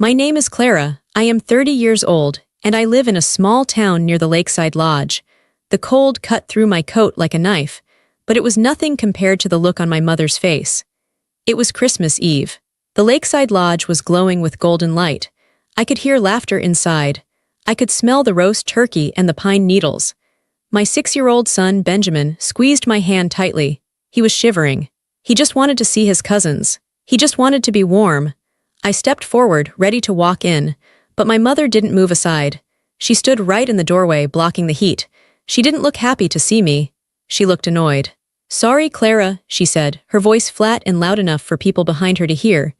My name is Clara, I am 30 years old, and I live in a small town near the lakeside lodge. The cold cut through my coat like a knife, but it was nothing compared to the look on my mother's face. It was Christmas Eve. The lakeside lodge was glowing with golden light. I could hear laughter inside. I could smell the roast turkey and the pine needles. My 6-year-old son, Benjamin, squeezed my hand tightly. He was shivering. He just wanted to see his cousins. He just wanted to be warm. I stepped forward, ready to walk in, but my mother didn't move aside. She stood right in the doorway, blocking the heat. She didn't look happy to see me. She looked annoyed. "Sorry, Clara," she said, her voice flat and loud enough for people behind her to hear.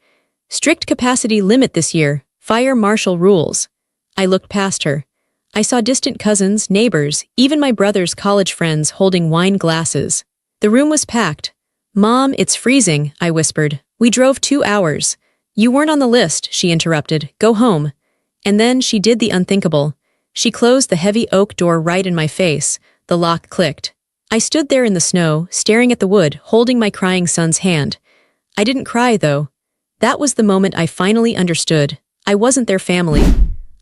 "Strict capacity limit this year. Fire marshal rules." I looked past her. I saw distant cousins, neighbors, even my brother's college friends holding wine glasses. The room was packed. "Mom, it's freezing," I whispered. "We drove 2 hours." "You weren't on the list," she interrupted. "Go home." And then she did the unthinkable. She closed the heavy oak door right in my face. The lock clicked. I stood there in the snow, staring at the wood, holding my crying son's hand. I didn't cry, though. That was the moment I finally understood. I wasn't their family.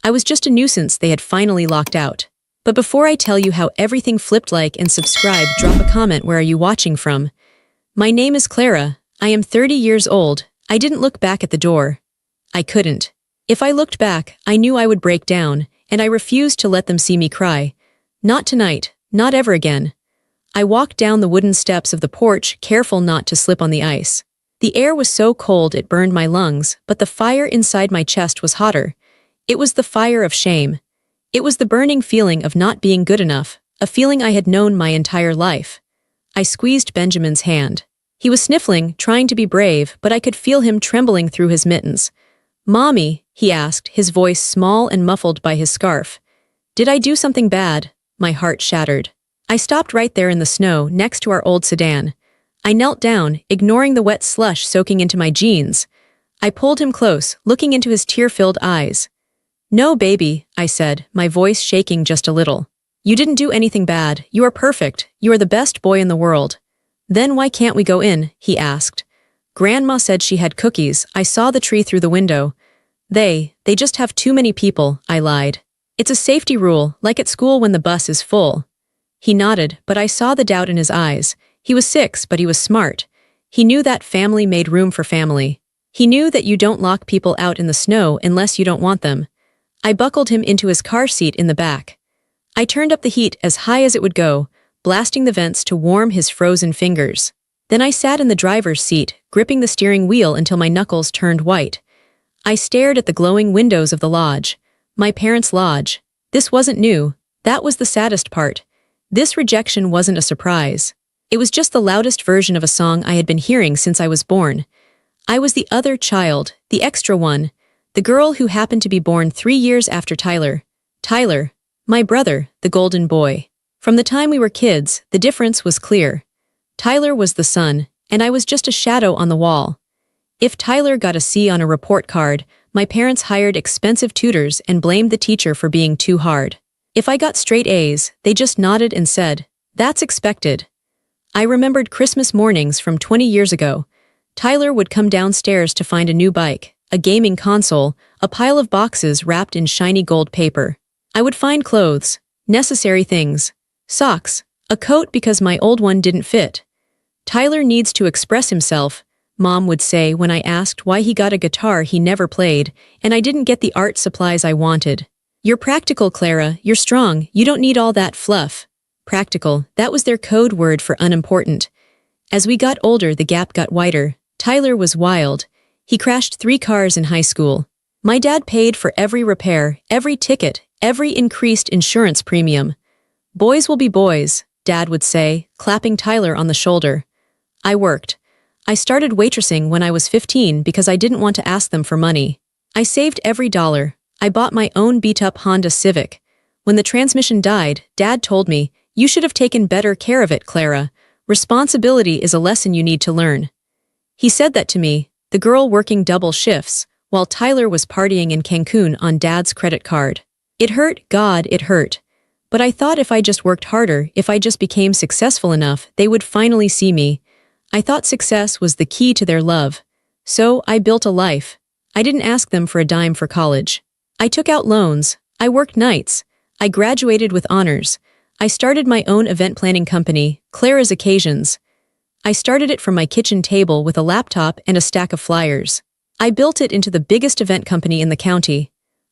I was just a nuisance they had finally locked out. But before I tell you how everything flipped, like and subscribe, drop a comment. Where are you watching from? My name is Clara. I am 30 years old. I didn't look back at the door. I couldn't. If I looked back, I knew I would break down, and I refused to let them see me cry. Not tonight, not ever again. I walked down the wooden steps of the porch, careful not to slip on the ice. The air was so cold it burned my lungs, but the fire inside my chest was hotter. It was the fire of shame. It was the burning feeling of not being good enough, a feeling I had known my entire life. I squeezed Benjamin's hand. He was sniffling, trying to be brave, but I could feel him trembling through his mittens. "Mommy," he asked, his voice small and muffled by his scarf. "Did I do something bad?" My heart shattered. I stopped right there in the snow, next to our old sedan. I knelt down, ignoring the wet slush soaking into my jeans. I pulled him close, looking into his tear-filled eyes. "No, baby," I said, my voice shaking just a little. "You didn't do anything bad. You are perfect. You are the best boy in the world." "Then why can't we go in?" he asked. "Grandma said she had cookies. I saw the tree through the window." They just have too many people," I lied. "It's a safety rule, like at school when the bus is full." He nodded, but I saw the doubt in his eyes. He was 6, but he was smart. He knew that family made room for family. He knew that you don't lock people out in the snow unless you don't want them. I buckled him into his car seat in the back. I turned up the heat as high as it would go, blasting the vents to warm his frozen fingers. Then I sat in the driver's seat, gripping the steering wheel until my knuckles turned white. I stared at the glowing windows of the lodge. My parents' lodge. This wasn't new. That was the saddest part. This rejection wasn't a surprise. It was just the loudest version of a song I had been hearing since I was born. I was the other child, the extra one, the girl who happened to be born 3 years after Tyler. Tyler, my brother, the golden boy. From the time we were kids, the difference was clear. Tyler was the sun, and I was just a shadow on the wall. If Tyler got a C on a report card, my parents hired expensive tutors and blamed the teacher for being too hard. If I got straight A's, they just nodded and said, "That's expected." I remembered Christmas mornings from 20 years ago. Tyler would come downstairs to find a new bike, a gaming console, a pile of boxes wrapped in shiny gold paper. I would find clothes, necessary things, socks, a coat because my old one didn't fit. "Tyler needs to express himself," Mom would say when I asked why he got a guitar he never played, and I didn't get the art supplies I wanted. "You're practical, Clara. You're strong. You don't need all that fluff." Practical, that was their code word for unimportant. As we got older, the gap got wider. Tyler was wild. He crashed 3 cars in high school. My dad paid for every repair, every ticket, every increased insurance premium. "Boys will be boys," Dad would say, clapping Tyler on the shoulder. I worked. I started waitressing when I was 15 because I didn't want to ask them for money. I saved every dollar. I bought my own beat-up Honda Civic. When the transmission died, Dad told me, "You should have taken better care of it, Clara. Responsibility is a lesson you need to learn." He said that to me, the girl working double shifts, while Tyler was partying in Cancun on Dad's credit card. It hurt, God, it hurt. But I thought if I just worked harder, if I just became successful enough, they would finally see me. I thought success was the key to their love. So I built a life. I didn't ask them for a dime for college. I took out loans. I worked nights. I graduated with honors. I started my own event planning company, Clara's Occasions. I started it from my kitchen table with a laptop and a stack of flyers. I built it into the biggest event company in the county.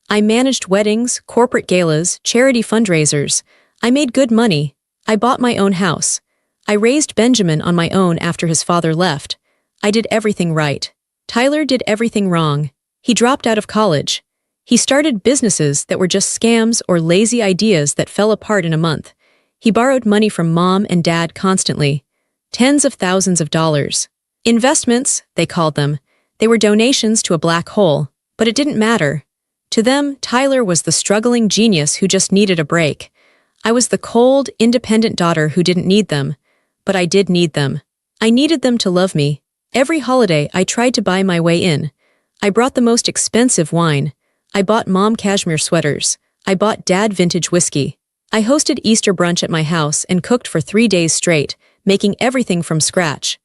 I managed weddings, corporate galas, charity fundraisers. I made good money. I bought my own house. I raised Benjamin on my own after his father left. I did everything right. Tyler did everything wrong. He dropped out of college. He started businesses that were just scams or lazy ideas that fell apart in a month. He borrowed money from mom and dad constantly. Tens of thousands of dollars. Investments, they called them. They were donations to a black hole, but it didn't matter. To them, Tyler was the struggling genius who just needed a break. I was the cold, independent daughter who didn't need them. But I did need them. I needed them to love me. Every holiday, I tried to buy my way in. I brought the most expensive wine. I bought mom cashmere sweaters. I bought dad vintage whiskey. I hosted Easter brunch at my house and cooked for 3 days straight, making everything from scratch.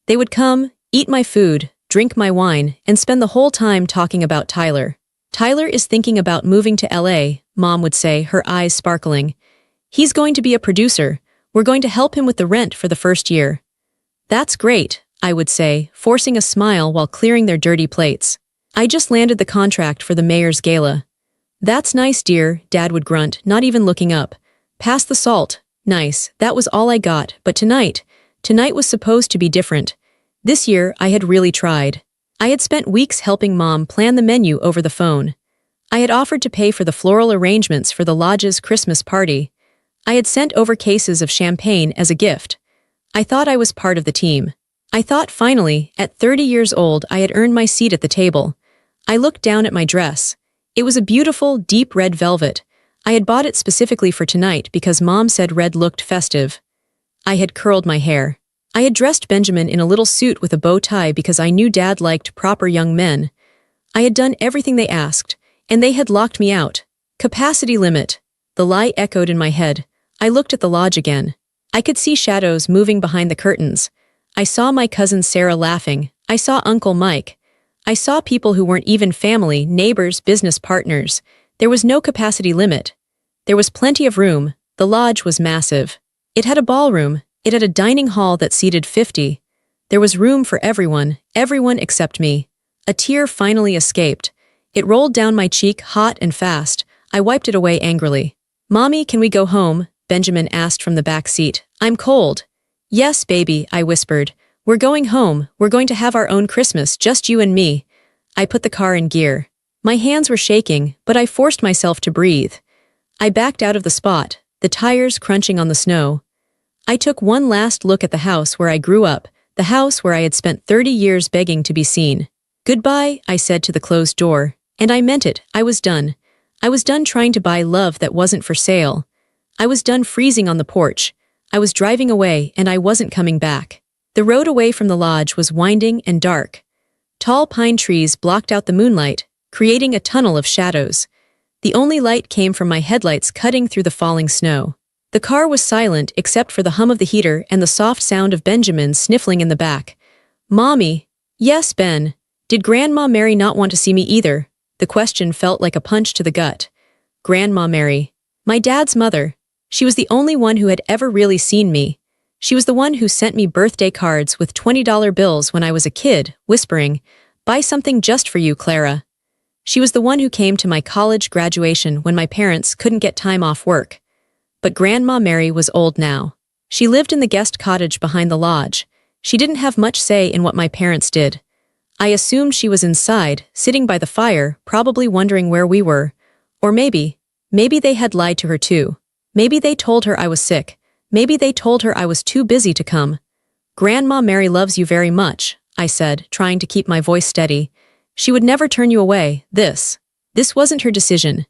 They would come, eat my food, drink my wine, and spend the whole time talking about Tyler. Tyler is thinking about moving to LA, Mom would say, her eyes sparkling. He's going to be a producer. We're going to help him with the rent for the first year. That's great, I would say, forcing a smile while clearing their dirty plates. I just landed the contract for the mayor's gala. That's nice, dear, Dad would grunt, not even looking up. Pass the salt. Nice, that was all I got, but tonight was supposed to be different. This year, I had really tried. I had spent weeks helping Mom plan the menu over the phone. I had offered to pay for the floral arrangements for the lodge's Christmas party. I had sent over cases of champagne as a gift. I thought I was part of the team. I thought finally, at 30 years old, I had earned my seat at the table. I looked down at my dress. It was a beautiful, deep red velvet. I had bought it specifically for tonight because Mom said red looked festive. I had curled my hair. I had dressed Benjamin in a little suit with a bow tie because I knew Dad liked proper young men. I had done everything they asked, and they had locked me out. Capacity limit. The lie echoed in my head. I looked at the lodge again. I could see shadows moving behind the curtains. I saw my cousin Sarah laughing. I saw Uncle Mike. I saw people who weren't even family, neighbors, business partners. There was no capacity limit. There was plenty of room. The lodge was massive. It had a ballroom. It had a dining hall that seated 50. There was room for everyone except me. A tear finally escaped. It rolled down my cheek hot and fast. I wiped it away angrily. Mommy, can we go home? Benjamin asked from the back seat. I'm cold. Yes, baby, I whispered. We're going home. We're going to have our own Christmas, just you and me. I put the car in gear. My hands were shaking, but I forced myself to breathe. I backed out of the spot, the tires crunching on the snow. I took one last look at the house where I grew up, the house where I had spent 30 years begging to be seen. Goodbye, I said to the closed door, and I meant it. I was done. I was done trying to buy love that wasn't for sale. I was done freezing on the porch. I was driving away, and I wasn't coming back. The road away from the lodge was winding and dark. Tall pine trees blocked out the moonlight, creating a tunnel of shadows. The only light came from my headlights cutting through the falling snow. The car was silent except for the hum of the heater and the soft sound of Benjamin sniffling in the back. Mommy. Yes, Ben. Did Grandma Mary not want to see me either? The question felt like a punch to the gut. Grandma Mary. My dad's mother. She was the only one who had ever really seen me. She was the one who sent me birthday cards with $20 bills when I was a kid, whispering, "Buy something just for you, Clara." She was the one who came to my college graduation when my parents couldn't get time off work. But Grandma Mary was old now. She lived in the guest cottage behind the lodge. She didn't have much say in what my parents did. I assumed she was inside, sitting by the fire, probably wondering where we were. Or maybe they had lied to her too. Maybe they told her I was sick. Maybe they told her I was too busy to come. Grandma Mary loves you very much, I said, trying to keep my voice steady. She would never turn you away. This wasn't her decision.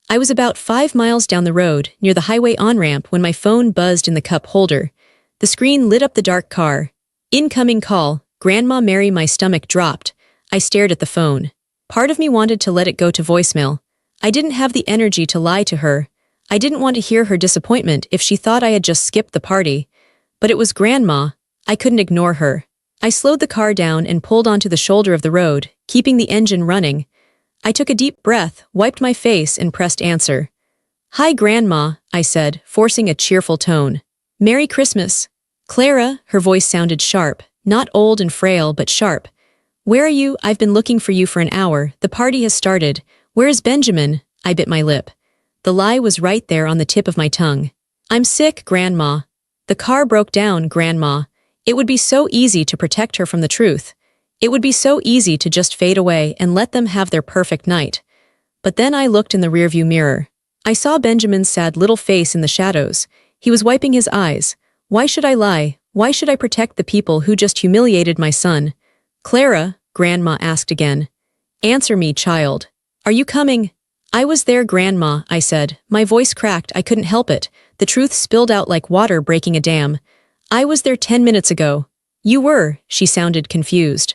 I was about 5 miles down the road, near the highway on-ramp, when my phone buzzed in the cup holder. The screen lit up the dark car. Incoming call. Grandma Mary. My stomach dropped. I stared at the phone. Part of me wanted to let it go to voicemail. I didn't have the energy to lie to her. I didn't want to hear her disappointment if she thought I had just skipped the party. But it was Grandma. I couldn't ignore her. I slowed the car down and pulled onto the shoulder of the road, keeping the engine running. I took a deep breath, wiped my face, and pressed answer. "Hi, Grandma," I said, forcing a cheerful tone. "Merry Christmas." "Clara," her voice sounded sharp, not old and frail, but sharp. "Where are you? I've been looking for you for an hour. The party has started. Where is Benjamin?" I bit my lip. The lie was right there on the tip of my tongue. "I'm sick, Grandma." "The car broke down, Grandma." It would be so easy to protect her from the truth. It would be so easy to just fade away and let them have their perfect night. But then I looked in the rearview mirror. I saw Benjamin's sad little face in the shadows. He was wiping his eyes. Why should I lie? Why should I protect the people who just humiliated my son? "Clara," Grandma asked again. "Answer me, child. Are you coming?" "I was there, Grandma," I said. My voice cracked. I couldn't help it. The truth spilled out like water breaking a dam. "I was there 10 minutes ago." "You were," she sounded confused.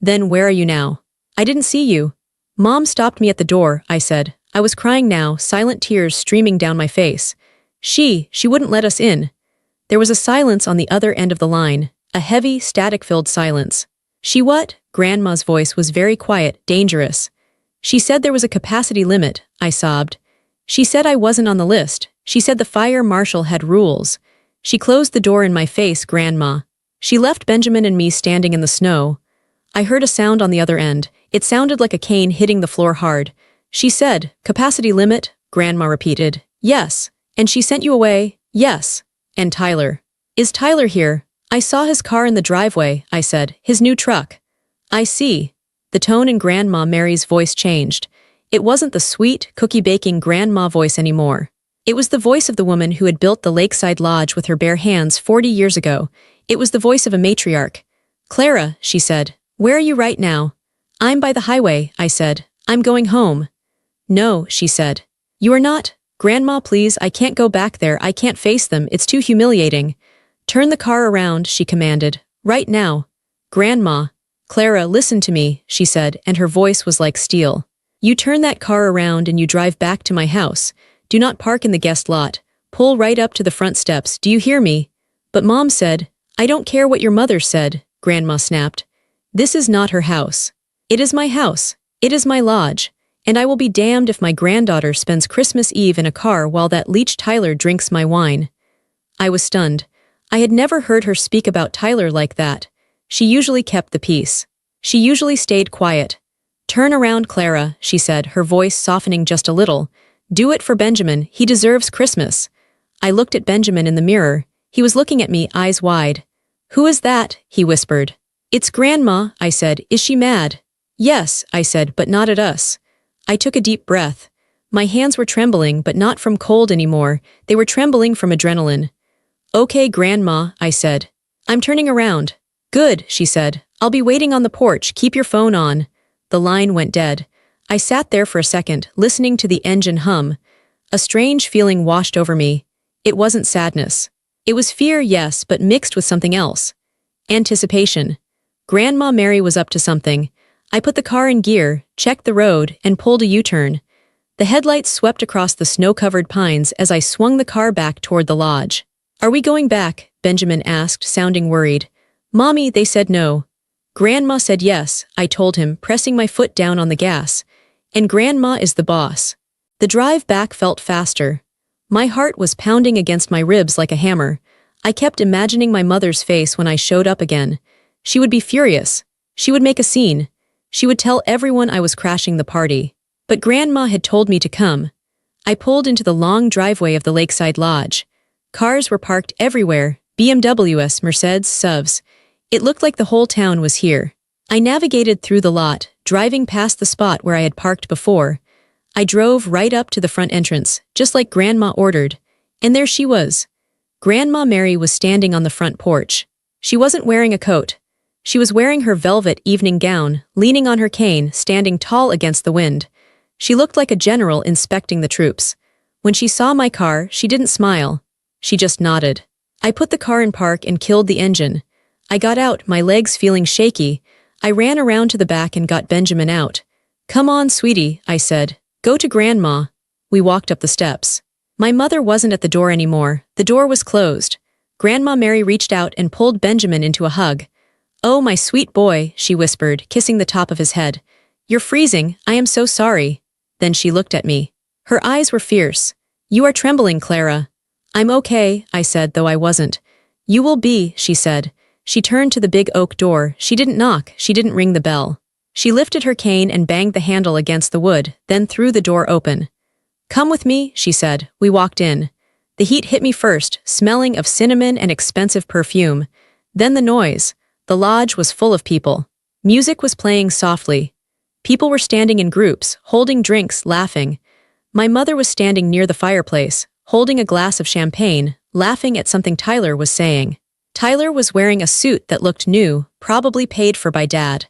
"Then where are you now?" "I didn't see you." "Mom stopped me at the door," I said. I was crying now, silent tears streaming down my face. She wouldn't let us in." There was a silence on the other end of the line, a heavy, static-filled silence. "She what?" Grandma's voice was very quiet, dangerous. "She said there was a capacity limit," I sobbed. "She said I wasn't on the list. She said the fire marshal had rules. She closed the door in my face, Grandma. She left Benjamin and me standing in the snow." I heard a sound on the other end. It sounded like a cane hitting the floor hard. "She said, capacity limit," Grandma repeated. "Yes. And she sent you away?" "Yes." "And Tyler? Is Tyler here?" "I saw his car in the driveway," I said. "His new truck." "I see." The tone in Grandma Mary's voice changed. It wasn't the sweet, cookie-baking Grandma voice anymore. It was the voice of the woman who had built the lakeside lodge with her bare hands 40 years ago. It was the voice of a matriarch. "Clara," she said, "where are you right now?" "I'm by the highway," I said. "I'm going home." "No," she said. "You are not? Grandma, please, I can't go back there. I can't face them. It's too humiliating." "Turn the car around," she commanded. "Right now." "Grandma." "Clara, listen to me," she said, and her voice was like steel. "You turn that car around and you drive back to my house. Do not park in the guest lot. Pull right up to the front steps. Do you hear me?" "But Mom said—" "I don't care what your mother said," Grandma snapped. "This is not her house. It is my house. It is my lodge. And I will be damned if my granddaughter spends Christmas Eve in a car while that leech Tyler drinks my wine." I was stunned. I had never heard her speak about Tyler like that. She usually kept the peace. She usually stayed quiet. "Turn around, Clara," she said, her voice softening just a little. "Do it for Benjamin. He deserves Christmas." I looked at Benjamin in the mirror. He was looking at me, eyes wide. "Who is that?" he whispered. "It's Grandma," I said. "Is she mad?" "Yes," I said, "but not at us." I took a deep breath. My hands were trembling, but not from cold anymore. They were trembling from adrenaline. "Okay, Grandma," I said. "I'm turning around." "Good," she said. "I'll be waiting on the porch. Keep your phone on." The line went dead. I sat there for a second, listening to the engine hum. A strange feeling washed over me. It wasn't sadness. It was fear, yes, but mixed with something else. Anticipation. Grandma Mary was up to something. I put the car in gear, checked the road, and pulled a U-turn. The headlights swept across the snow-covered pines as I swung the car back toward the lodge. "Are we going back?" Benjamin asked, sounding worried. "Mommy, they said no." "Grandma said yes," I told him, pressing my foot down on the gas. "And Grandma is the boss." The drive back felt faster. My heart was pounding against my ribs like a hammer. I kept imagining my mother's face when I showed up again. She would be furious. She would make a scene. She would tell everyone I was crashing the party. But Grandma had told me to come. I pulled into the long driveway of the Lakeside Lodge. Cars were parked everywhere, BMWs, Mercedes, SUVs. It looked like the whole town was here. I navigated through the lot, driving past the spot where I had parked before. I drove right up to the front entrance, just like Grandma ordered. And there she was. Grandma Mary was standing on the front porch. She wasn't wearing a coat. She was wearing her velvet evening gown, leaning on her cane, standing tall against the wind. She looked like a general inspecting the troops. When she saw my car, she didn't smile. She just nodded. I put the car in park and killed the engine. I got out, my legs feeling shaky. I ran around to the back and got Benjamin out. "Come on, sweetie," I said. "Go to Grandma." We walked up the steps. My mother wasn't at the door anymore. The door was closed. Grandma Mary reached out and pulled Benjamin into a hug. "Oh, my sweet boy," she whispered, kissing the top of his head. "You're freezing, I am so sorry." Then she looked at me. Her eyes were fierce. "You are trembling, Clara." "I'm okay," I said, though I wasn't. "You will be," she said. She turned to the big oak door. She didn't knock, she didn't ring the bell. She lifted her cane and banged the handle against the wood, then threw the door open. "Come with me," she said. We walked in. The heat hit me first, smelling of cinnamon and expensive perfume. Then the noise. The lodge was full of people. Music was playing softly. People were standing in groups, holding drinks, laughing. My mother was standing near the fireplace, holding a glass of champagne, laughing at something Tyler was saying. Tyler was wearing a suit that looked new, probably paid for by Dad.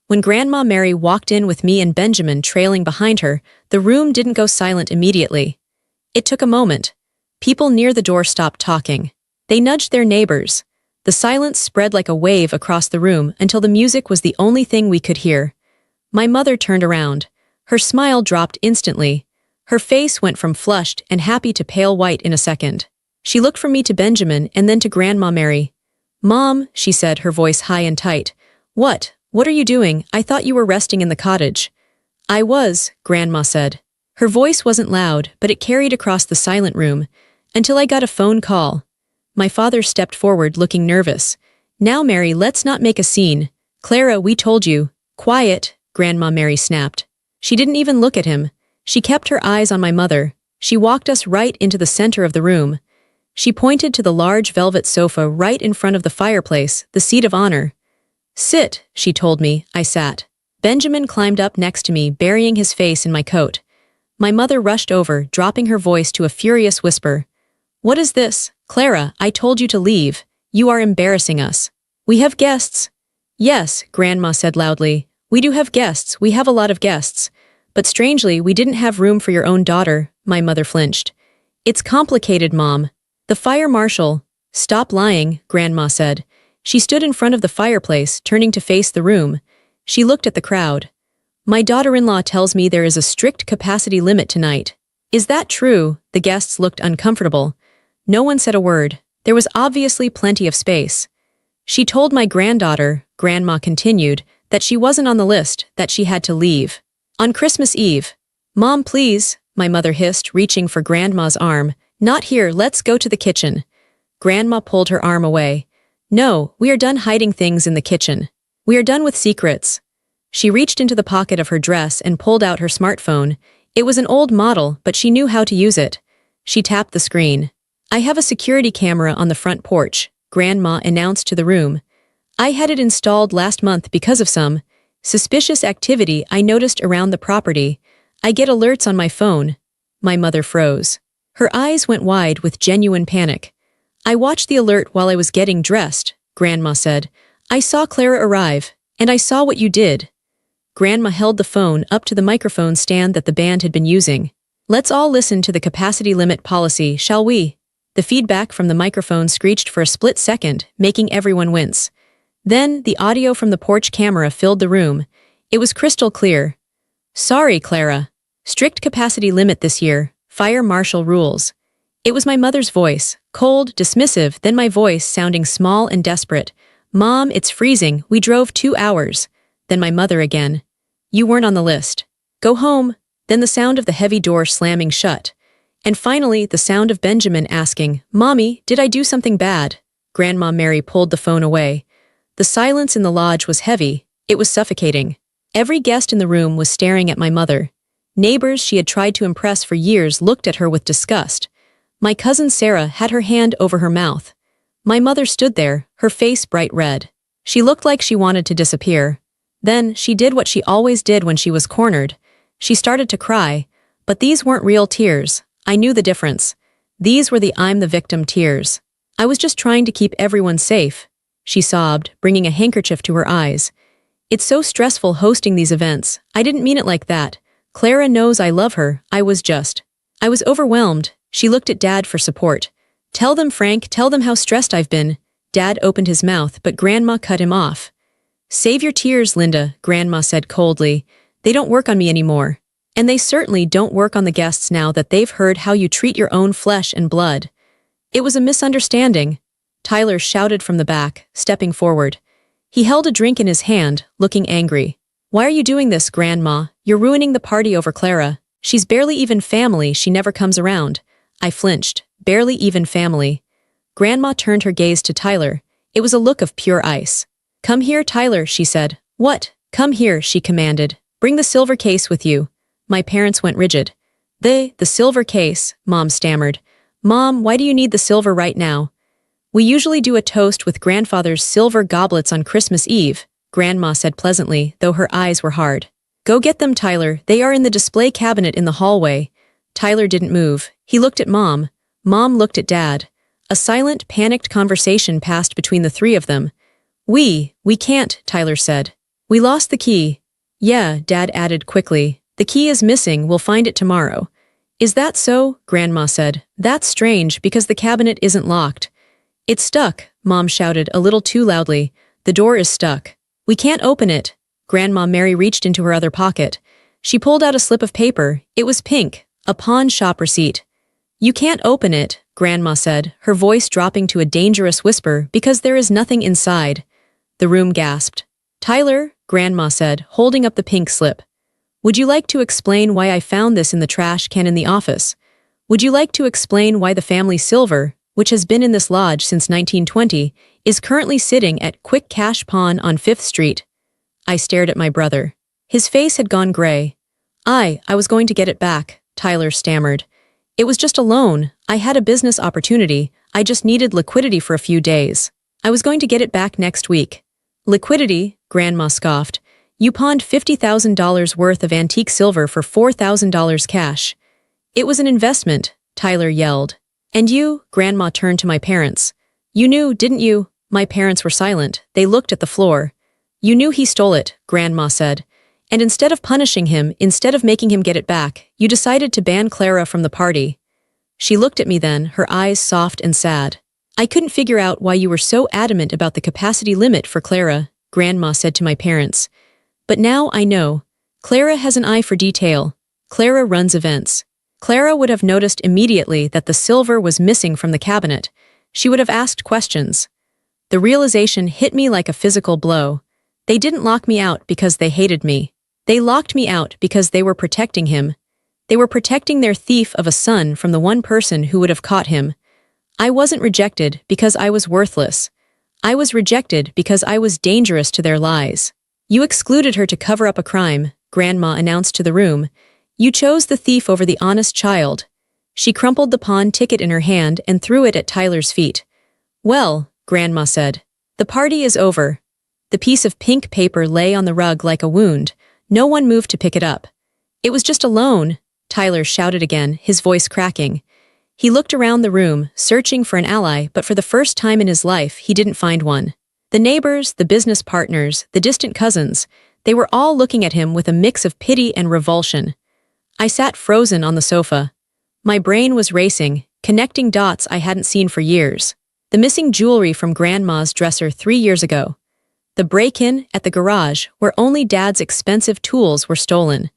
When Grandma Mary walked in with me and Benjamin trailing behind her, the room didn't go silent immediately. It took a moment. People near the door stopped talking. They nudged their neighbors. The silence spread like a wave across the room until the music was the only thing we could hear. My mother turned around. Her smile dropped instantly. Her face went from flushed and happy to pale white in a second. She looked from me to Benjamin and then to Grandma Mary. "Mom," she said, her voice high and tight. What are you doing? I thought you were resting in the cottage." "I was," Grandma said. Her voice wasn't loud, but it carried across the silent room, until I got a phone call. My father stepped forward, looking nervous. "Now, Mary, let's not make a scene. Clara, we told you." "Quiet," Grandma Mary snapped. She didn't even look at him. She kept her eyes on my mother. She walked us right into the center of the room. She pointed to the large velvet sofa right in front of the fireplace, the seat of honor. "Sit," she told me. I sat. Benjamin climbed up next to me, burying his face in my coat. My mother rushed over, dropping her voice to a furious whisper. "What is this? Clara, I told you to leave. You are embarrassing us. We have guests." "Yes," Grandma said loudly. "We do have guests, we have a lot of guests. But strangely, we didn't have room for your own daughter," my mother flinched. "It's complicated, Mom. The fire marshal—" "Stop lying," Grandma said. She stood in front of the fireplace, turning to face the room. She looked at the crowd. "My daughter-in-law tells me there is a strict capacity limit tonight." "Is that true?" The guests looked uncomfortable. No one said a word. There was obviously plenty of space. "She told my granddaughter," Grandma continued, "that she wasn't on the list, that she had to leave. On Christmas Eve." "Mom, please," my mother hissed, reaching for Grandma's arm. "Not here, let's go to the kitchen." Grandma pulled her arm away. "No, we are done hiding things in the kitchen. We are done with secrets." She reached into the pocket of her dress and pulled out her smartphone. It was an old model, but she knew how to use it. She tapped the screen. "I have a security camera on the front porch," Grandma announced to the room. "I had it installed last month because of some suspicious activity I noticed around the property. I get alerts on my phone." My mother froze. Her eyes went wide with genuine panic. "I watched the alert while I was getting dressed," Grandma said. "I saw Clara arrive, and I saw what you did." Grandma held the phone up to the microphone stand that the band had been using. "Let's all listen to the capacity limit policy, shall we?" The feedback from the microphone screeched for a split second, making everyone wince. Then, the audio from the porch camera filled the room. It was crystal clear. "Sorry, Clara. Strict capacity limit this year. Fire marshal rules." It was my mother's voice, cold, dismissive, then my voice sounding small and desperate. "Mom, it's freezing. We drove 2 hours." Then my mother again. "You weren't on the list. Go home." Then the sound of the heavy door slamming shut. And finally, the sound of Benjamin asking, "Mommy, did I do something bad?" Grandma Mary pulled the phone away. The silence in the lodge was heavy. It was suffocating. Every guest in the room was staring at my mother. Neighbors she had tried to impress for years looked at her with disgust. My cousin Sarah had her hand over her mouth. My mother stood there, her face bright red. She looked like she wanted to disappear. Then, she did what she always did when she was cornered. She started to cry, but these weren't real tears. I knew the difference. These were the "I'm the victim" tears. "I was just trying to keep everyone safe," she sobbed, bringing a handkerchief to her eyes. "It's so stressful hosting these events. I didn't mean it like that. Clara knows I love her. I was overwhelmed." She looked at Dad for support. "Tell them, Frank, tell them how stressed I've been." Dad opened his mouth, but Grandma cut him off. "Save your tears, Linda," Grandma said coldly. "They don't work on me anymore. And they certainly don't work on the guests now that they've heard how you treat your own flesh and blood." "It was a misunderstanding," Tyler shouted from the back, stepping forward. He held a drink in his hand, looking angry. Why are you doing this, Grandma? You're ruining the party over Clara. She's barely even family, she never comes around. I flinched. Barely even family. Grandma turned her gaze to Tyler. It was a look of pure ice. Come here, Tyler, she said. What? Come here, she commanded. Bring the silver case with you. My parents went rigid. The silver case, Mom stammered. Mom, why do you need the silver right now? We usually do a toast with grandfather's silver goblets on Christmas Eve, Grandma said pleasantly, though her eyes were hard. Go get them, Tyler. They are in the display cabinet in the hallway. Tyler didn't move. He looked at Mom. Mom looked at Dad. A silent, panicked conversation passed between the three of them. We can't, Tyler said. We lost the key. Yeah, Dad added quickly. The key is missing, we'll find it tomorrow. Is that so? Grandma said. That's strange, because the cabinet isn't locked. It's stuck, Mom shouted a little too loudly. The door is stuck. We can't open it. Grandma Mary reached into her other pocket. She pulled out a slip of paper. It was pink, a pawn shop receipt. You can't open it, Grandma said, her voice dropping to a dangerous whisper, because there is nothing inside. The room gasped. Tyler, Grandma said, holding up the pink slip. Would you like to explain why I found this in the trash can in the office? Would you like to explain why the family silver, which has been in this lodge since 1920, is currently sitting at Quick Cash Pawn on 5th Street? I stared at my brother. His face had gone gray. I was going to get it back, Tyler stammered. It was just a loan. I had a business opportunity. I just needed liquidity for a few days. I was going to get it back next week. Liquidity, Grandma scoffed. You pawned $50,000 worth of antique silver for $4,000 cash. It was an investment, Tyler yelled. And you, Grandma turned to my parents. You knew, didn't you? My parents were silent. They looked at the floor. You knew he stole it, Grandma said. And instead of punishing him, instead of making him get it back, you decided to ban Clara from the party. She looked at me then, her eyes soft and sad. I couldn't figure out why you were so adamant about the capacity limit for Clara, Grandma said to my parents. But now I know. Clara has an eye for detail. Clara runs events. Clara would have noticed immediately that the silver was missing from the cabinet. She would have asked questions. The realization hit me like a physical blow. They didn't lock me out because they hated me. They locked me out because they were protecting him. They were protecting their thief of a son from the one person who would have caught him. I wasn't rejected because I was worthless. I was rejected because I was dangerous to their lies. You excluded her to cover up a crime, Grandma announced to the room. You chose the thief over the honest child. She crumpled the pawn ticket in her hand and threw it at Tyler's feet. Well, Grandma said, the party is over. The piece of pink paper lay on the rug like a wound. No one moved to pick it up. It was just a loan, Tyler shouted again, his voice cracking. He looked around the room, searching for an ally, but for the first time in his life, he didn't find one. The neighbors, the business partners, the distant cousins, they were all looking at him with a mix of pity and revulsion. I sat frozen on the sofa. My brain was racing, connecting dots I hadn't seen for years. The missing jewelry from Grandma's dresser 3 years ago. The break-in at the garage, where only Dad's expensive tools were stolen.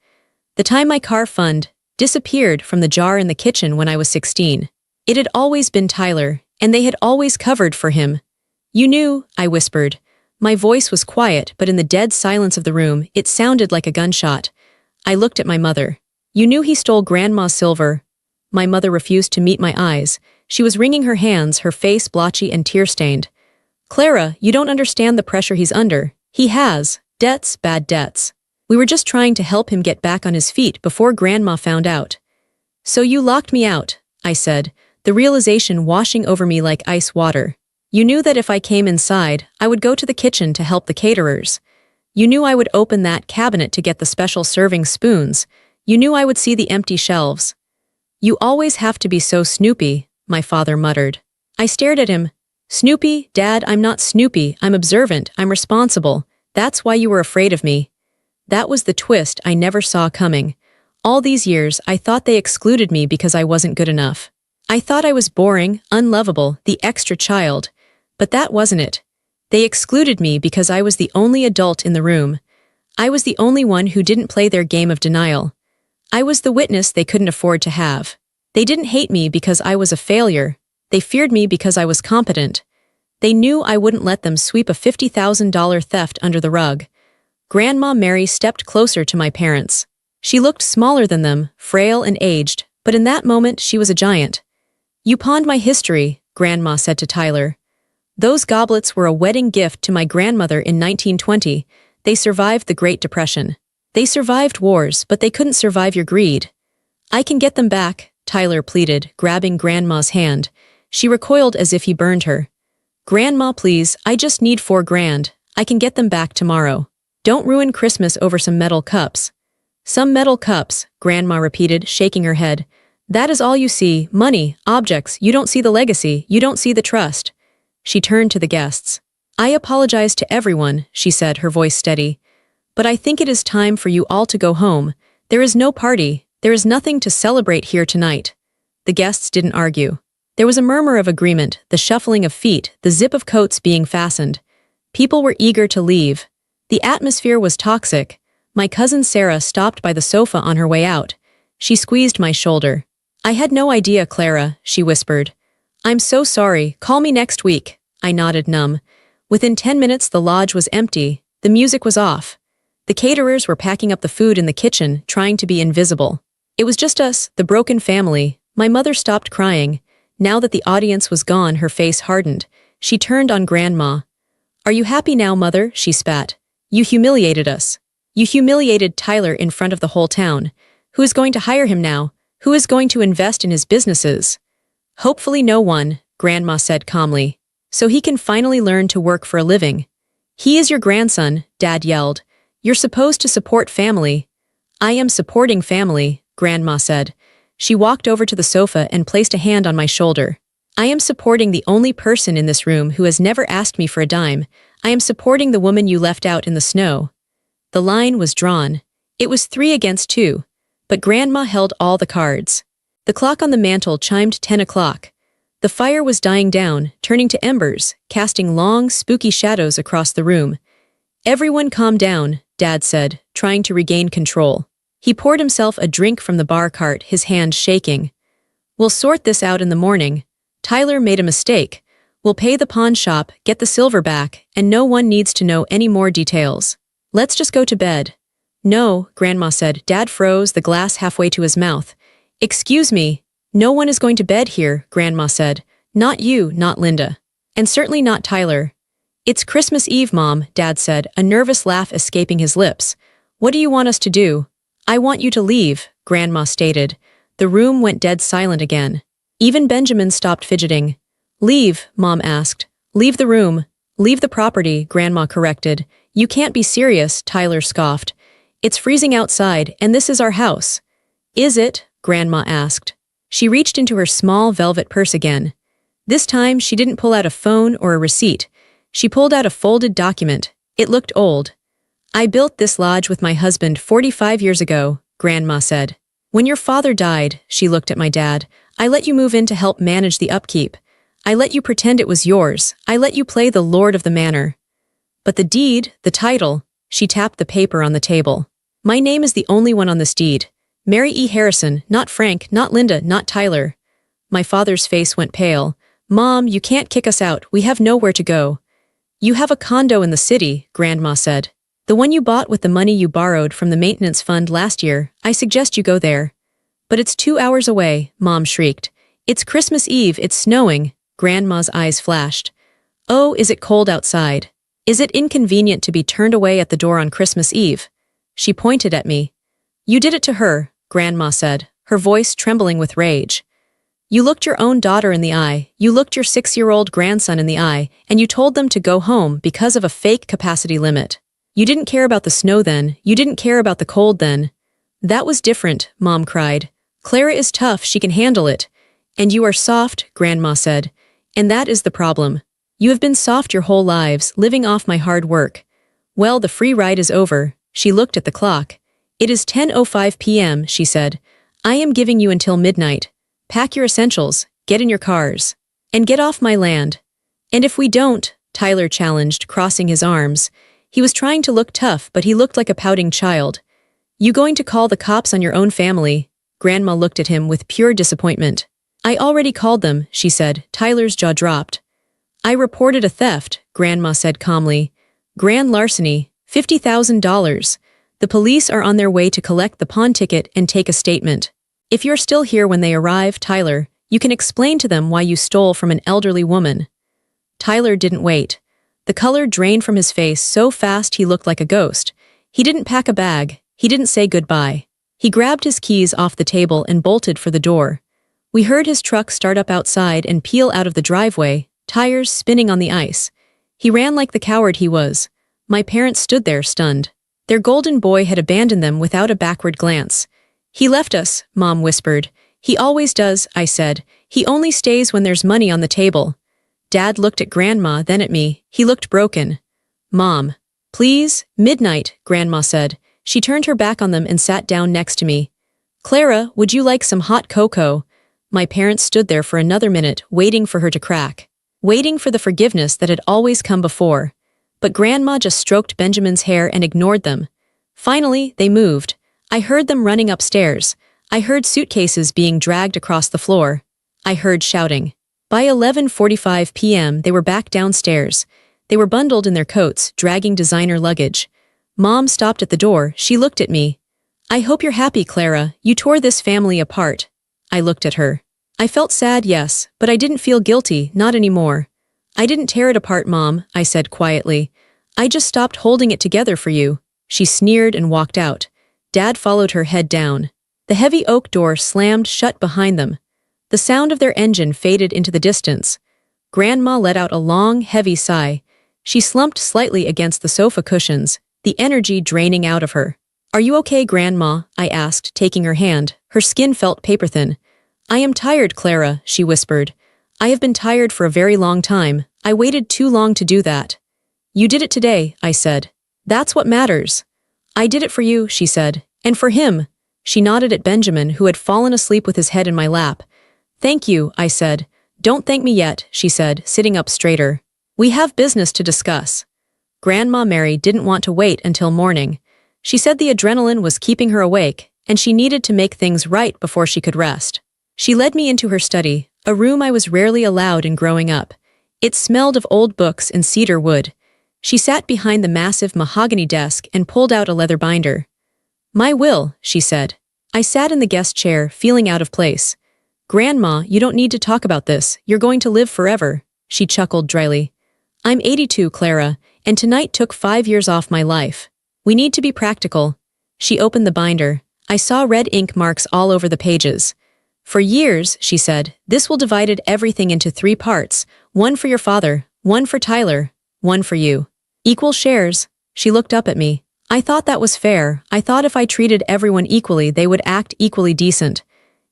The time my car fund disappeared from the jar in the kitchen when I was 16. It had always been Tyler, and they had always covered for him. You knew, I whispered. My voice was quiet, but in the dead silence of the room, it sounded like a gunshot. I looked at my mother. You knew he stole Grandma's silver. My mother refused to meet my eyes. She was wringing her hands, her face blotchy and tear-stained. Clara, you don't understand the pressure he's under. He has debts, bad debts. We were just trying to help him get back on his feet before Grandma found out. So you locked me out, I said, the realization washing over me like ice water. You knew that if I came inside, I would go to the kitchen to help the caterers. You knew I would open that cabinet to get the special serving spoons. You knew I would see the empty shelves. You always have to be so Snoopy, my father muttered. I stared at him. Snoopy, Dad, I'm not Snoopy, I'm observant, I'm responsible. That's why you were afraid of me. That was the twist I never saw coming. All these years, I thought they excluded me because I wasn't good enough. I thought I was boring, unlovable, the extra child. But that wasn't it. They excluded me because I was the only adult in the room. I was the only one who didn't play their game of denial. I was the witness they couldn't afford to have. They didn't hate me because I was a failure. They feared me because I was competent. They knew I wouldn't let them sweep a $50,000 theft under the rug. Grandma Mary stepped closer to my parents. She looked smaller than them, frail and aged, but in that moment she was a giant. "You pawned my history," Grandma said to Tyler. "Those goblets were a wedding gift to my grandmother in 1920. They survived the Great Depression. They survived wars, but they couldn't survive your greed." "I can get them back," Tyler pleaded, grabbing Grandma's hand. She recoiled as if he burned her. "Grandma, please, I just need $4,000. I can get them back tomorrow. Don't ruin Christmas over some metal cups." "Some metal cups," Grandma repeated, shaking her head. "That is all you see, money, objects, you don't see the legacy, you don't see the trust." She turned to the guests. "I apologize to everyone," she said, her voice steady. "But I think it is time for you all to go home. There is no party, there is nothing to celebrate here tonight." The guests didn't argue. There was a murmur of agreement, the shuffling of feet, the zip of coats being fastened. People were eager to leave. The atmosphere was toxic. My cousin Sarah stopped by the sofa on her way out. She squeezed my shoulder. "I had no idea, Clara," she whispered. "I'm so sorry, call me next week." I nodded numb. Within 10 minutes the lodge was empty, the music was off. The caterers were packing up the food in the kitchen, trying to be invisible. It was just us, the broken family. My mother stopped crying. Now that the audience was gone, her face hardened. She turned on Grandma. "Are you happy now, Mother?" she spat. "You humiliated us. You humiliated Tyler in front of the whole town. Who is going to hire him now? Who is going to invest in his businesses?" "Hopefully no one," Grandma said calmly. "So he can finally learn to work for a living." "He is your grandson," Dad yelled. "You're supposed to support family." "I am supporting family," Grandma said. She walked over to the sofa and placed a hand on my shoulder. "I am supporting the only person in this room who has never asked me for a dime. I am supporting the woman you left out in the snow." The line was drawn. It was 3 against 2. But Grandma held all the cards. The clock on the mantel chimed 10 o'clock. The fire was dying down, turning to embers, casting long, spooky shadows across the room. "Everyone calm down," Dad said, trying to regain control. He poured himself a drink from the bar cart, his hand shaking. "We'll sort this out in the morning. Tyler made a mistake. We'll pay the pawn shop, get the silver back, and no one needs to know any more details. Let's just go to bed." "No," Grandma said. Dad froze, the glass halfway to his mouth. "Excuse me. No one is going to bed here," Grandma said. "Not you, not Linda. And certainly not Tyler." "It's Christmas Eve, Mom," Dad said, a nervous laugh escaping his lips. "What do you want us to do?" "I want you to leave," Grandma stated. The room went dead silent again. Even Benjamin stopped fidgeting. "Leave," Mom asked. "Leave the room. Leave the property," Grandma corrected. "You can't be serious," Tyler scoffed. "It's freezing outside, and this is our house." "Is it?" Grandma asked. She reached into her small velvet purse again. This time, she didn't pull out a phone or a receipt. She pulled out a folded document. It looked old. "I built this lodge with my husband 45 years ago," Grandma said. "When your father died," she looked at my dad, "I let you move in to help manage the upkeep. I let you pretend it was yours. I let you play the lord of the manor. But the deed, the title," she tapped the paper on the table. "My name is the only one on this deed. Mary E. Harrison, not Frank, not Linda, not Tyler." My father's face went pale. "Mom, you can't kick us out. We have nowhere to go." "You have a condo in the city," Grandma said. "The one you bought with the money you borrowed from the maintenance fund last year. I suggest you go there." "But it's 2 hours away," Mom shrieked. "It's Christmas Eve, it's snowing." Grandma's eyes flashed. "Oh, is it cold outside? Is it inconvenient to be turned away at the door on Christmas Eve?" She pointed at me. "You did it to her," Grandma said, her voice trembling with rage. "You looked your own daughter in the eye, you looked your 6-year-old grandson in the eye, and you told them to go home because of a fake capacity limit. You didn't care about the snow then, you didn't care about the cold then." "That was different," Mom cried. "Clara is tough, she can handle it." "And you are soft," Grandma said. "And that is the problem. You have been soft your whole lives, living off my hard work." "Well, the free ride is over." She looked at the clock. "It is 10:05 p.m., she said. "I am giving you until midnight. Pack your essentials, get in your cars, and get off my land." "And if we don't?" Tyler challenged, crossing his arms. He was trying to look tough, but he looked like a pouting child. "You going to call the cops on your own family?" Grandma looked at him with pure disappointment. "I already called them," she said. Tyler's jaw dropped. I reported a theft, Grandma said calmly. Grand larceny, $50,000. The police are on their way to collect the pawn ticket and take a statement. If you're still here when they arrive, Tyler, you can explain to them why you stole from an elderly woman. Tyler didn't wait. The color drained from his face so fast he looked like a ghost. He didn't pack a bag. He didn't say goodbye. He grabbed his keys off the table and bolted for the door. We heard his truck start up outside and peel out of the driveway, tires spinning on the ice. He ran like the coward he was. My parents stood there stunned. Their golden boy had abandoned them without a backward glance. He left us, Mom whispered. He always does, I said. He only stays when there's money on the table. Dad looked at Grandma, then at me. He looked broken. Mom. Please, midnight, Grandma said. She turned her back on them and sat down next to me. Clara, would you like some hot cocoa? My parents stood there for another minute, waiting for her to crack. Waiting for the forgiveness that had always come before. But Grandma just stroked Benjamin's hair and ignored them. Finally, they moved. I heard them running upstairs. I heard suitcases being dragged across the floor. I heard shouting. By 11:45 p.m., they were back downstairs. They were bundled in their coats, dragging designer luggage. Mom stopped at the door. She looked at me. I hope you're happy, Clara. You tore this family apart. I looked at her. I felt sad, yes, but I didn't feel guilty, not anymore. I didn't tear it apart, Mom, I said quietly. I just stopped holding it together for you. She sneered and walked out. Dad followed her, head down. The heavy oak door slammed shut behind them. The sound of their engine faded into the distance. Grandma let out a long, heavy sigh. She slumped slightly against the sofa cushions, the energy draining out of her. Are you okay, Grandma? I asked, taking her hand. Her skin felt paper-thin. I am tired, Clara, she whispered. I have been tired for a very long time. I waited too long to do that. You did it today, I said. That's what matters. I did it for you, she said. And for him. She nodded at Benjamin, who had fallen asleep with his head in my lap. Thank you, I said. Don't thank me yet, she said, sitting up straighter. We have business to discuss. Grandma Mary didn't want to wait until morning. She said the adrenaline was keeping her awake, and she needed to make things right before she could rest. She led me into her study, a room I was rarely allowed in growing up. It smelled of old books and cedar wood. She sat behind the massive mahogany desk and pulled out a leather binder. My will, she said. I sat in the guest chair, feeling out of place. Grandma, you don't need to talk about this. You're going to live forever. She chuckled dryly. I'm 82, Clara, and tonight took 5 years off my life. We need to be practical. She opened the binder. I saw red ink marks all over the pages. For years, she said, this will divided everything into 3 parts, one for your father, one for Tyler, one for you. Equal shares. She looked up at me. I thought that was fair. I thought if I treated everyone equally, they would act equally decent.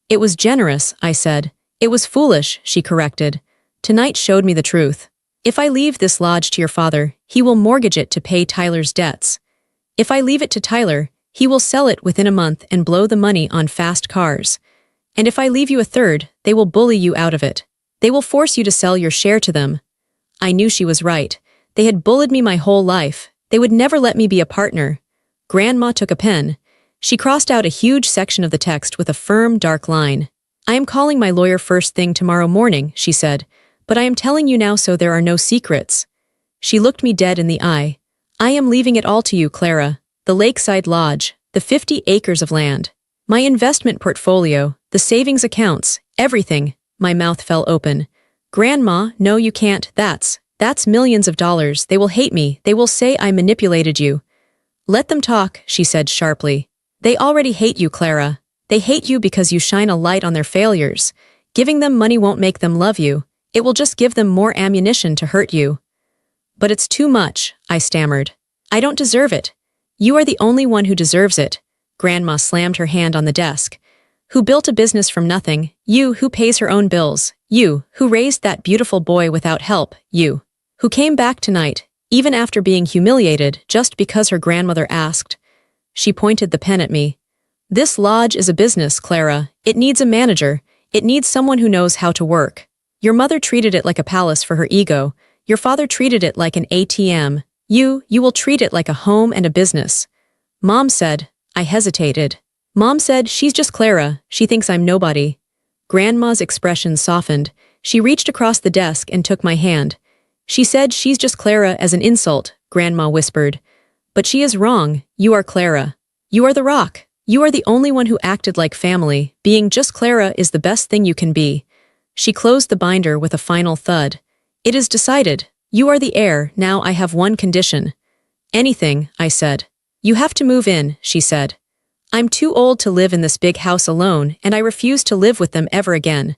It was generous, I said. It was foolish, she corrected. Tonight showed me the truth. If I leave this lodge to your father, he will mortgage it to pay Tyler's debts. If I leave it to Tyler, he will sell it within a month and blow the money on fast cars. And if I leave you a third, they will bully you out of it. They will force you to sell your share to them. I knew she was right. They had bullied me my whole life. They would never let me be a partner. Grandma took a pen. She crossed out a huge section of the text with a firm, dark line. I am calling my lawyer first thing tomorrow morning, she said, but I am telling you now so there are no secrets. She looked me dead in the eye. I am leaving it all to you, Clara. The Lakeside Lodge, the 50 acres of land, my investment portfolio, the savings accounts, everything. My mouth fell open. Grandma, no you can't, that's millions of dollars. They will hate me. They will say I manipulated you. Let them talk, she said sharply. They already hate you, Clara. They hate you because you shine a light on their failures. Giving them money won't make them love you. It will just give them more ammunition to hurt you. But it's too much, I stammered. I don't deserve it. You are the only one who deserves it. Grandma slammed her hand on the desk. Who built a business from nothing, you who pays her own bills, you who raised that beautiful boy without help, you who came back tonight, even after being humiliated just because her grandmother asked. She pointed the pen at me. This lodge is a business, Clara. It needs a manager. It needs someone who knows how to work. Your mother treated it like a palace for her ego. Your father treated it like an ATM. You will treat it like a home and a business. Mom said. I hesitated. Mom said, she's just Clara. She thinks I'm nobody. Grandma's expression softened. She reached across the desk and took my hand. She said she's just Clara as an insult, Grandma whispered. But she is wrong, you are Clara. You are the rock. You are the only one who acted like family. Being just Clara is the best thing you can be. She closed the binder with a final thud. It is decided. You are the heir, now I have one condition. Anything, I said. You have to move in, she said. I'm too old to live in this big house alone, and I refuse to live with them ever again.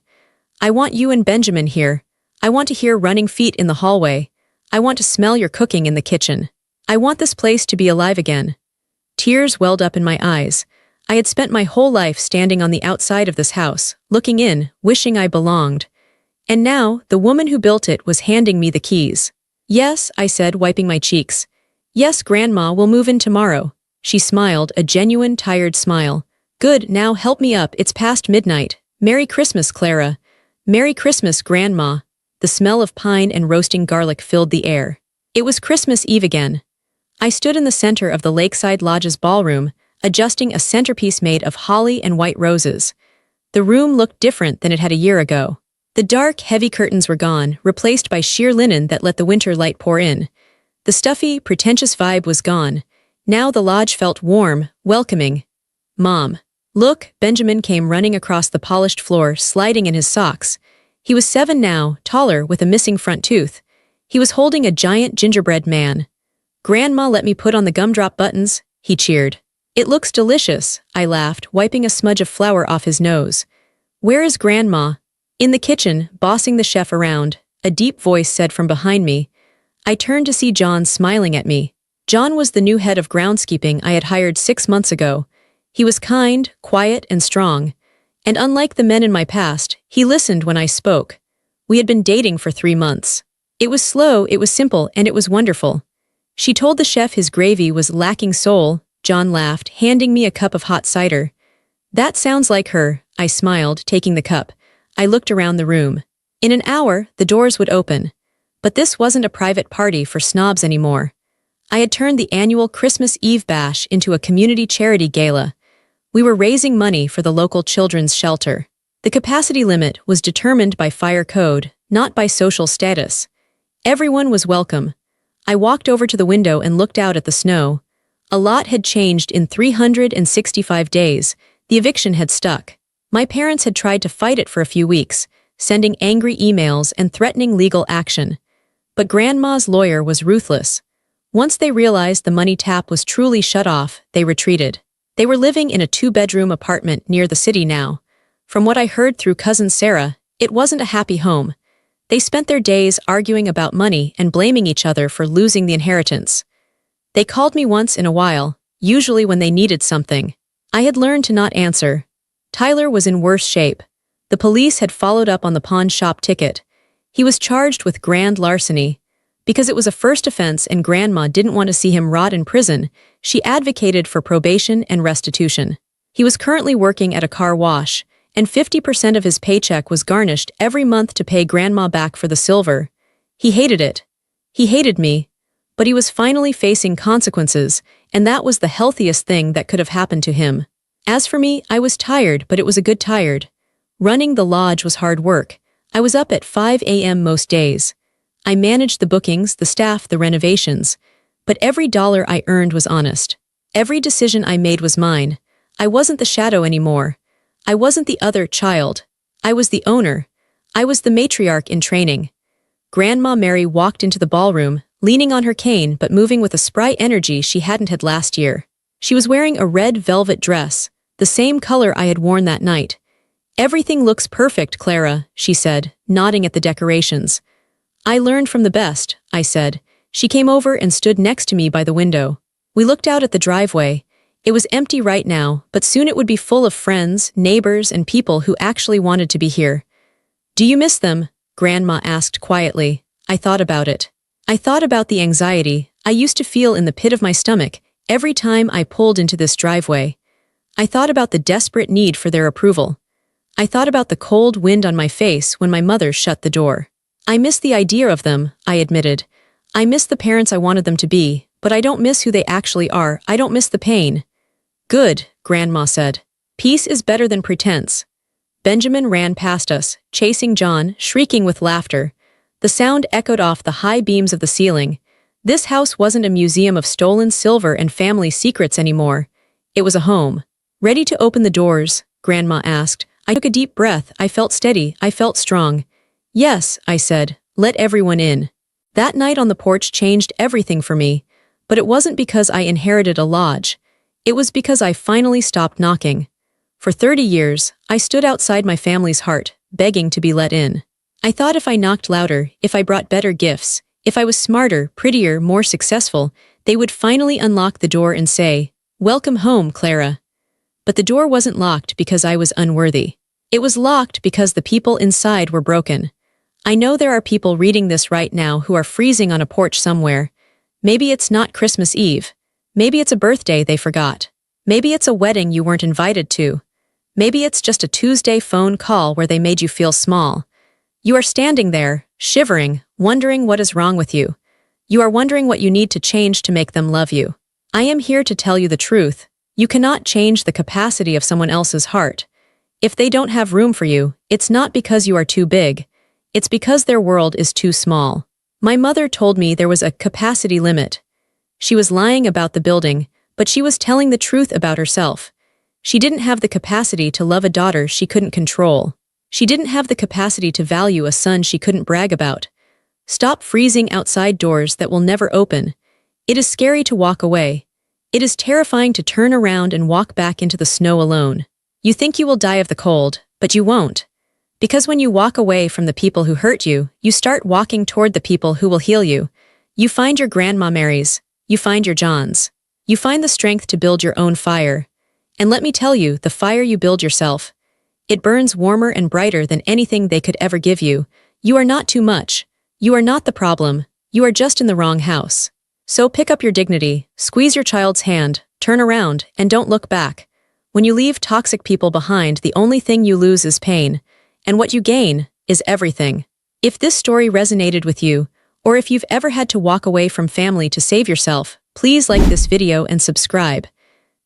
I want you and Benjamin here. I want to hear running feet in the hallway. I want to smell your cooking in the kitchen. I want this place to be alive again. Tears welled up in my eyes. I had spent my whole life standing on the outside of this house, looking in, wishing I belonged. And now, the woman who built it was handing me the keys. Yes, I said, wiping my cheeks. Yes, Grandma will move in tomorrow. She smiled, a genuine, tired smile. Good, now help me up, it's past midnight. Merry Christmas, Clara. Merry Christmas, Grandma. The smell of pine and roasting garlic filled the air. It was Christmas Eve again. I stood in the center of the Lakeside Lodge's ballroom, adjusting a centerpiece made of holly and white roses. The room looked different than it had a year ago. The dark, heavy curtains were gone, replaced by sheer linen that let the winter light pour in. The stuffy, pretentious vibe was gone. Now the lodge felt warm, welcoming. Mom. Look, Benjamin came running across the polished floor, sliding in his socks. He was 7 now, taller, with a missing front tooth. He was holding a giant gingerbread man. Grandma let me put on the gumdrop buttons, he cheered. It looks delicious, I laughed, wiping a smudge of flour off his nose. Where is Grandma? In the kitchen, bossing the chef around, a deep voice said from behind me. I turned to see John smiling at me. John was the new head of groundskeeping I had hired 6 months ago. He was kind, quiet, and strong. And unlike the men in my past, he listened when I spoke. We had been dating for 3 months. It was slow, it was simple, and it was wonderful. She told the chef his gravy was lacking soul. John laughed, handing me a cup of hot cider. That sounds like her, I smiled, taking the cup. I looked around the room. In an hour, the doors would open. But this wasn't a private party for snobs anymore. I had turned the annual Christmas Eve bash into a community charity gala. We were raising money for the local children's shelter. The capacity limit was determined by fire code, not by social status. Everyone was welcome. I walked over to the window and looked out at the snow. A lot had changed in 365 days. The eviction had stuck. My parents had tried to fight it for a few weeks, sending angry emails and threatening legal action. But Grandma's lawyer was ruthless. Once they realized the money tap was truly shut off, they retreated. They were living in a 2-bedroom apartment near the city now. From what I heard through cousin Sarah, it wasn't a happy home. They spent their days arguing about money and blaming each other for losing the inheritance. They called me once in a while, usually when they needed something. I had learned to not answer. Tyler was in worse shape. The police had followed up on the pawn shop ticket. He was charged with grand larceny. Because it was a first offense and Grandma didn't want to see him rot in prison, she advocated for probation and restitution. He was currently working at a car wash, and 50% of his paycheck was garnished every month to pay Grandma back for the silver. He hated it. He hated me. But he was finally facing consequences, and that was the healthiest thing that could have happened to him. As for me, I was tired, but it was a good tired. Running the lodge was hard work. I was up at 5 a.m. most days. I managed the bookings, the staff, the renovations. But every dollar I earned was honest. Every decision I made was mine. I wasn't the shadow anymore. I wasn't the other child. I was the owner. I was the matriarch in training. Grandma Mary walked into the ballroom, leaning on her cane but moving with a spry energy she hadn't had last year. She was wearing a red velvet dress, the same color I had worn that night. Everything looks perfect, Clara, she said, nodding at the decorations. I learned from the best, I said. She came over and stood next to me by the window. We looked out at the driveway. It was empty right now, but soon it would be full of friends, neighbors, and people who actually wanted to be here. Do you miss them? Grandma asked quietly. I thought about it. I thought about the anxiety I used to feel in the pit of my stomach every time I pulled into this driveway. I thought about the desperate need for their approval. I thought about the cold wind on my face when my mother shut the door. I miss the idea of them, I admitted. I miss the parents I wanted them to be, but I don't miss who they actually are. I don't miss the pain. Good, Grandma said. Peace is better than pretense. Benjamin ran past us, chasing John, shrieking with laughter. The sound echoed off the high beams of the ceiling. This house wasn't a museum of stolen silver and family secrets anymore. It was a home. Ready to open the doors? Grandma asked. I took a deep breath. I felt steady. I felt strong. Yes, I said. Let everyone in. That night on the porch changed everything for me. But it wasn't because I inherited a lodge. It was because I finally stopped knocking. For 30 years, I stood outside my family's heart, begging to be let in. I thought if I knocked louder, if I brought better gifts, if I was smarter, prettier, more successful, they would finally unlock the door and say, "Welcome home, Clara." But the door wasn't locked because I was unworthy. It was locked because the people inside were broken. I know there are people reading this right now who are freezing on a porch somewhere. Maybe it's not Christmas Eve. Maybe it's a birthday they forgot. Maybe it's a wedding you weren't invited to. Maybe it's just a Tuesday phone call where they made you feel small. You are standing there, shivering, wondering what is wrong with you. You are wondering what you need to change to make them love you. I am here to tell you the truth. You cannot change the capacity of someone else's heart. If they don't have room for you, it's not because you are too big. It's because their world is too small. My mother told me there was a capacity limit. She was lying about the building, but she was telling the truth about herself. She didn't have the capacity to love a daughter she couldn't control. She didn't have the capacity to value a son she couldn't brag about. Stop freezing outside doors that will never open. It is scary to walk away. It is terrifying to turn around and walk back into the snow alone. You think you will die of the cold, but you won't. Because when you walk away from the people who hurt you, you start walking toward the people who will heal you. You find your Grandma Marys. You find your Johns. You find the strength to build your own fire. And let me tell you, the fire you build yourself, it burns warmer and brighter than anything they could ever give you. You are not too much. You are not the problem. You are just in the wrong house. So pick up your dignity, squeeze your child's hand, turn around, and don't look back. When you leave toxic people behind, the only thing you lose is pain. And what you gain is everything. If this story resonated with you, or if you've ever had to walk away from family to save yourself, please like this video and subscribe.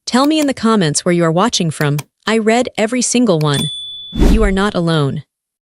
Tell me in the comments where you are watching from. I read every single one. You are not alone.